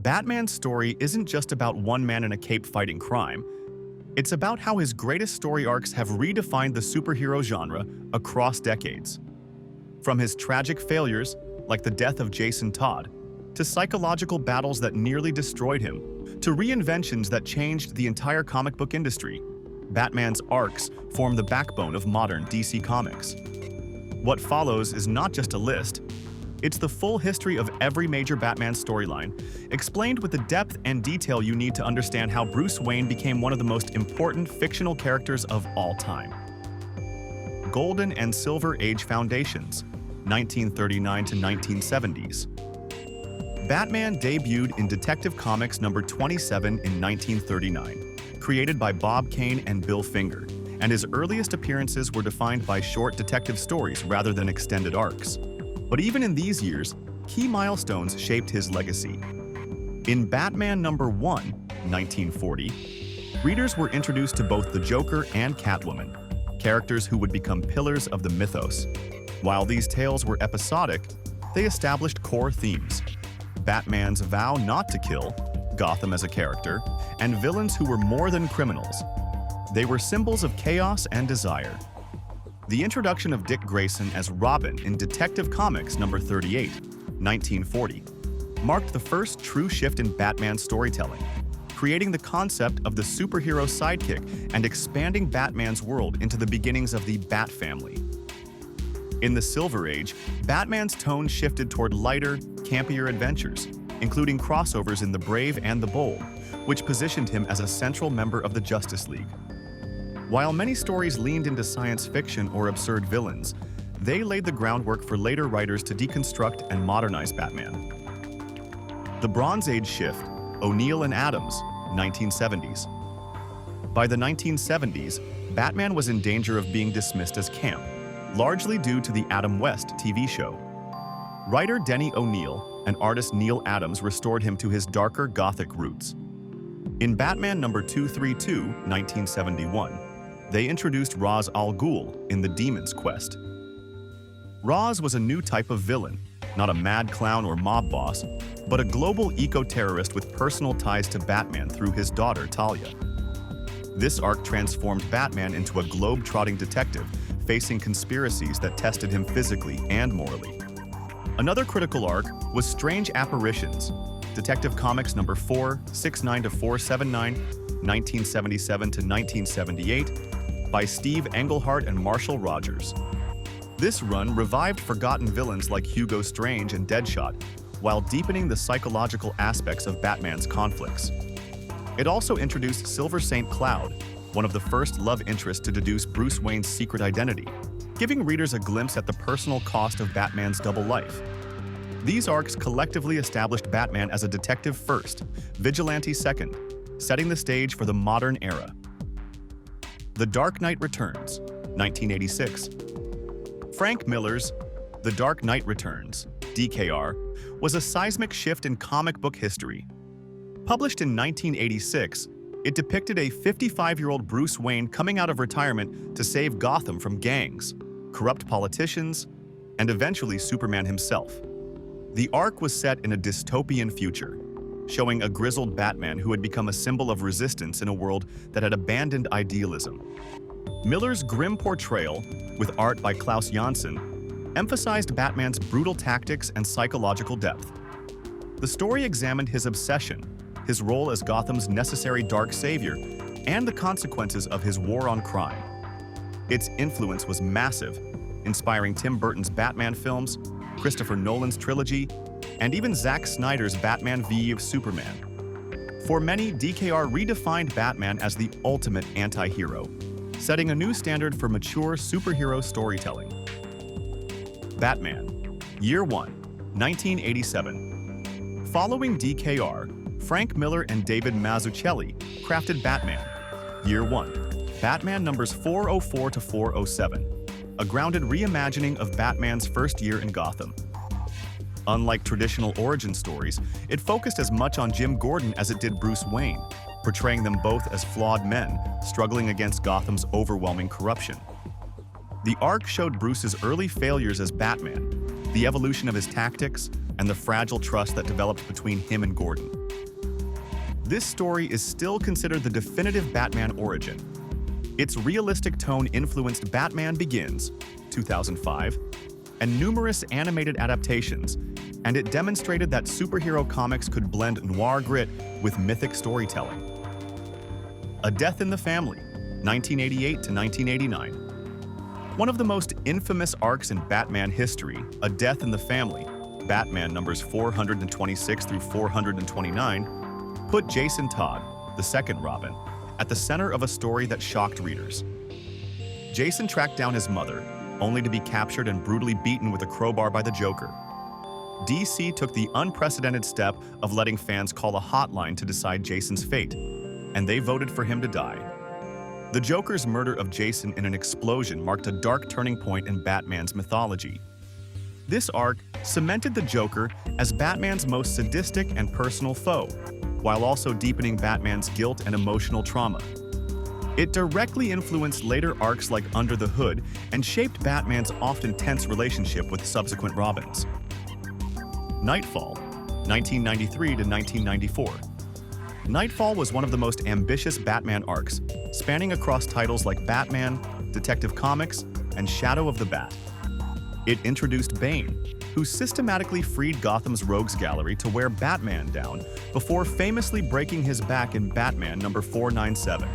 Batman's story isn't just about one man in a cape fighting crime. It's about how his greatest story arcs have redefined the superhero genre across decades. From his tragic failures, like the death of Jason Todd, to psychological battles that nearly destroyed him, to reinventions that changed the entire comic book industry, Batman's arcs form the backbone of modern DC Comics. What follows is not just a list, it's the full history of every major Batman storyline, explained with the depth and detail you need to understand how Bruce Wayne became one of the most important fictional characters of all time. Golden and Silver Age Foundations, 1939 to 1970s. Batman debuted in Detective Comics number 27 in 1939, created by Bob Kane and Bill Finger, and his earliest appearances were defined by short detective stories rather than extended arcs. But even in these years, key milestones shaped his legacy. In Batman number 1, 1940, readers were introduced to both the Joker and Catwoman, characters who would become pillars of the mythos. While these tales were episodic, they established core themes: Batman's vow not to kill, Gotham as a character, and villains who were more than criminals. They were symbols of chaos and desire. The introduction of Dick Grayson as Robin in Detective Comics number 38, 1940, marked the first true shift in Batman storytelling, creating the concept of the superhero sidekick and expanding Batman's world into the beginnings of the Bat family. In the Silver Age, Batman's tone shifted toward lighter, campier adventures, including crossovers in The Brave and the Bold, which positioned him as a central member of the Justice League. While many stories leaned into science fiction or absurd villains, they laid the groundwork for later writers to deconstruct and modernize Batman. The Bronze Age shift, O'Neill and Adams, 1970s. By the 1970s, Batman was in danger of being dismissed as camp, largely due to the Adam West TV show. Writer Denny O'Neill and artist Neil Adams restored him to his darker Gothic roots. In Batman number 232, 1971, they introduced Ra's al Ghul in The Demon's Quest. Ra's was a new type of villain, not a mad clown or mob boss, but a global eco-terrorist with personal ties to Batman through his daughter Talia. This arc transformed Batman into a globe-trotting detective facing conspiracies that tested him physically and morally. Another critical arc was Strange Apparitions, Detective Comics number 469 to 479, 1977 to 1978, by Steve Englehart and Marshall Rogers. This run revived forgotten villains like Hugo Strange and Deadshot, while deepening the psychological aspects of Batman's conflicts. It also introduced Silver St. Cloud, one of the first love interests to deduce Bruce Wayne's secret identity, giving readers a glimpse at the personal cost of Batman's double life. These arcs collectively established Batman as a detective first, vigilante second, setting the stage for the modern era. The Dark Knight Returns, 1986. Frank Miller's The Dark Knight Returns, DKR, was a seismic shift in comic book history. Published in 1986, it depicted a 55-year-old Bruce Wayne coming out of retirement to save Gotham from gangs, corrupt politicians, and eventually Superman himself. The arc was set in a dystopian future, showing a grizzled Batman who had become a symbol of resistance in a world that had abandoned idealism. Miller's grim portrayal, with art by Klaus Janson, emphasized Batman's brutal tactics and psychological depth. The story examined his obsession, his role as Gotham's necessary dark savior, and the consequences of his war on crime. Its influence was massive, inspiring Tim Burton's Batman films, Christopher Nolan's trilogy, and even Zack Snyder's Batman v Superman. For many, DKR redefined Batman as the ultimate anti-hero, setting a new standard for mature superhero storytelling. Batman, Year 1, 1987. Following DKR, Frank Miller and David Mazzucchelli crafted Batman, Year 1, Batman numbers 404 to 407, a grounded reimagining of Batman's first year in Gotham. Unlike traditional origin stories, it focused as much on Jim Gordon as it did Bruce Wayne, portraying them both as flawed men struggling against Gotham's overwhelming corruption. The arc showed Bruce's early failures as Batman, the evolution of his tactics, and the fragile trust that developed between him and Gordon. This story is still considered the definitive Batman origin. Its realistic tone influenced Batman Begins, 2005, and numerous animated adaptations, and it demonstrated that superhero comics could blend noir grit with mythic storytelling. A Death in the Family, 1988 to 1989. One of the most infamous arcs in Batman history, A Death in the Family, Batman numbers 426 through 429, put Jason Todd, the second Robin, at the center of a story that shocked readers. Jason tracked down his mother, only to be captured and brutally beaten with a crowbar by the Joker. DC took the unprecedented step of letting fans call a hotline to decide Jason's fate, and they voted for him to die. The Joker's murder of Jason in an explosion marked a dark turning point in Batman's mythology. This arc cemented the Joker as Batman's most sadistic and personal foe, while also deepening Batman's guilt and emotional trauma. It directly influenced later arcs like Under the Hood and shaped Batman's often tense relationship with subsequent Robins. Nightfall, 1993 to 1994. Nightfall was one of the most ambitious Batman arcs, spanning across titles like Batman, Detective Comics, and Shadow of the Bat. It introduced Bane, who systematically freed Gotham's rogues gallery to wear Batman down before famously breaking his back in Batman number 497.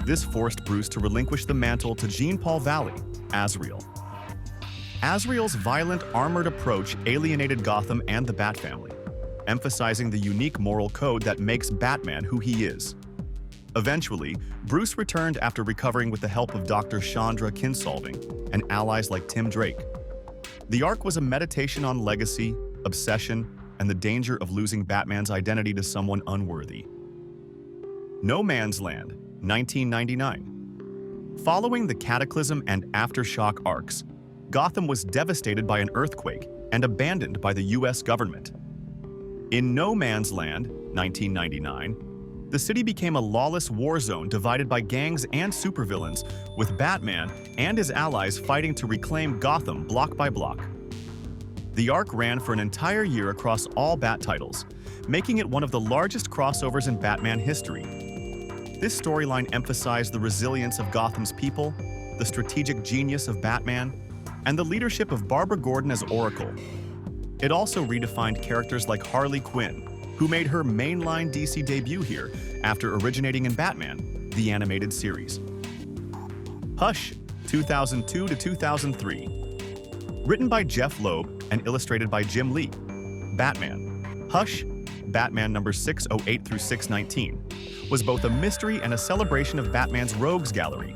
This forced Bruce to relinquish the mantle to Jean-Paul Valley, Azrael. Azrael's violent, armored approach alienated Gotham and the Bat family, emphasizing the unique moral code that makes Batman who he is. Eventually, Bruce returned after recovering with the help of Dr. Chandra Kinsolving and allies like Tim Drake. The arc was a meditation on legacy, obsession, and the danger of losing Batman's identity to someone unworthy. No Man's Land, 1999. Following the Cataclysm and Aftershock arcs, Gotham was devastated by an earthquake and abandoned by the US government. In No Man's Land, 1999, the city became a lawless war zone divided by gangs and supervillains, with Batman and his allies fighting to reclaim Gotham block by block. The arc ran for an entire year across all Bat titles, making it one of the largest crossovers in Batman history. This storyline emphasized the resilience of Gotham's people, the strategic genius of Batman, and the leadership of Barbara Gordon as Oracle. It also redefined characters like Harley Quinn, who made her mainline DC debut here after originating in Batman, the animated series. Hush, 2002 to 2003. Written by Jeff Loeb and illustrated by Jim Lee. Batman. Hush, Batman number 608 through 619, was both a mystery and a celebration of Batman's rogues gallery.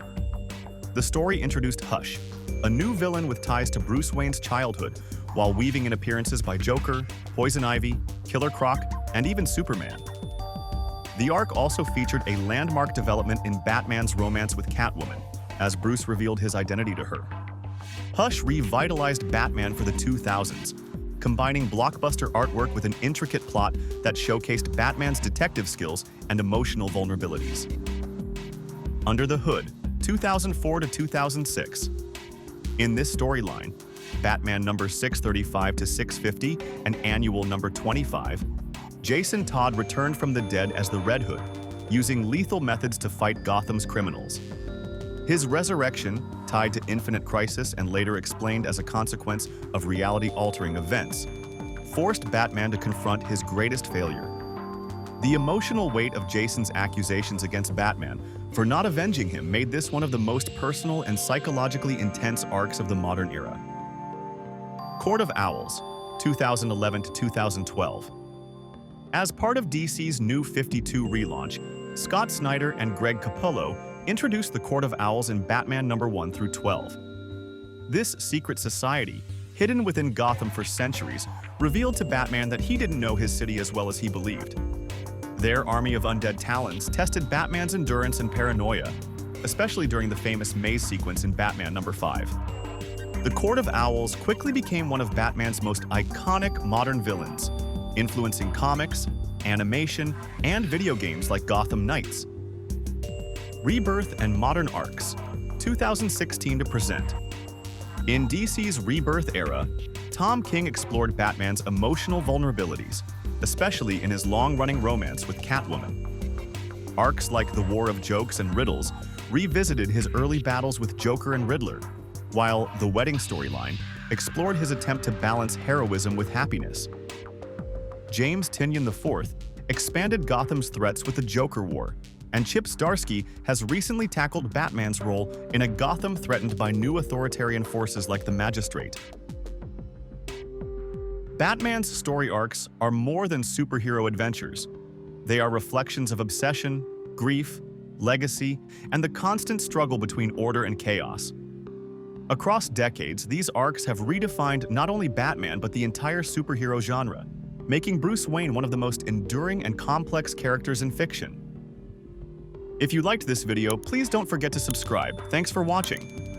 The story introduced Hush, a new villain with ties to Bruce Wayne's childhood, while weaving in appearances by Joker, Poison Ivy, Killer Croc, and even Superman. The arc also featured a landmark development in Batman's romance with Catwoman, as Bruce revealed his identity to her. Hush revitalized Batman for the 2000s, combining blockbuster artwork with an intricate plot that showcased Batman's detective skills and emotional vulnerabilities. Under the Hood, 2004 to 2006. In this storyline, Batman number 635 to 650 and annual number 25, Jason Todd returned from the dead as the Red Hood, using lethal methods to fight Gotham's criminals. His resurrection, tied to Infinite Crisis and later explained as a consequence of reality-altering events, forced Batman to confront his greatest failure. The emotional weight of Jason's accusations against Batman for not avenging him made this one of the most personal and psychologically intense arcs of the modern era. Court of Owls, 2011 to 2012. As part of DC's New 52 relaunch, Scott Snyder and Greg Capullo introduced the Court of Owls in Batman number 1 through 12. This secret society, hidden within Gotham for centuries, revealed to Batman that he didn't know his city as well as he believed. Their army of undead talons tested Batman's endurance and paranoia, especially during the famous maze sequence in Batman number 5. The Court of Owls quickly became one of Batman's most iconic modern villains, influencing comics, animation, and video games like Gotham Knights. Rebirth and Modern Arcs, 2016 to present. In DC's Rebirth era, Tom King explored Batman's emotional vulnerabilities, especially in his long-running romance with Catwoman. Arcs like The War of Jokes and Riddles revisited his early battles with Joker and Riddler, while The Wedding Storyline explored his attempt to balance heroism with happiness. James Tynion IV expanded Gotham's threats with the Joker War, and Chip Zdarsky has recently tackled Batman's role in a Gotham threatened by new authoritarian forces like the Magistrate. Batman's story arcs are more than superhero adventures. They are reflections of obsession, grief, legacy, and the constant struggle between order and chaos. Across decades, these arcs have redefined not only Batman but the entire superhero genre, making Bruce Wayne one of the most enduring and complex characters in fiction. If you liked this video, please don't forget to subscribe. Thanks for watching.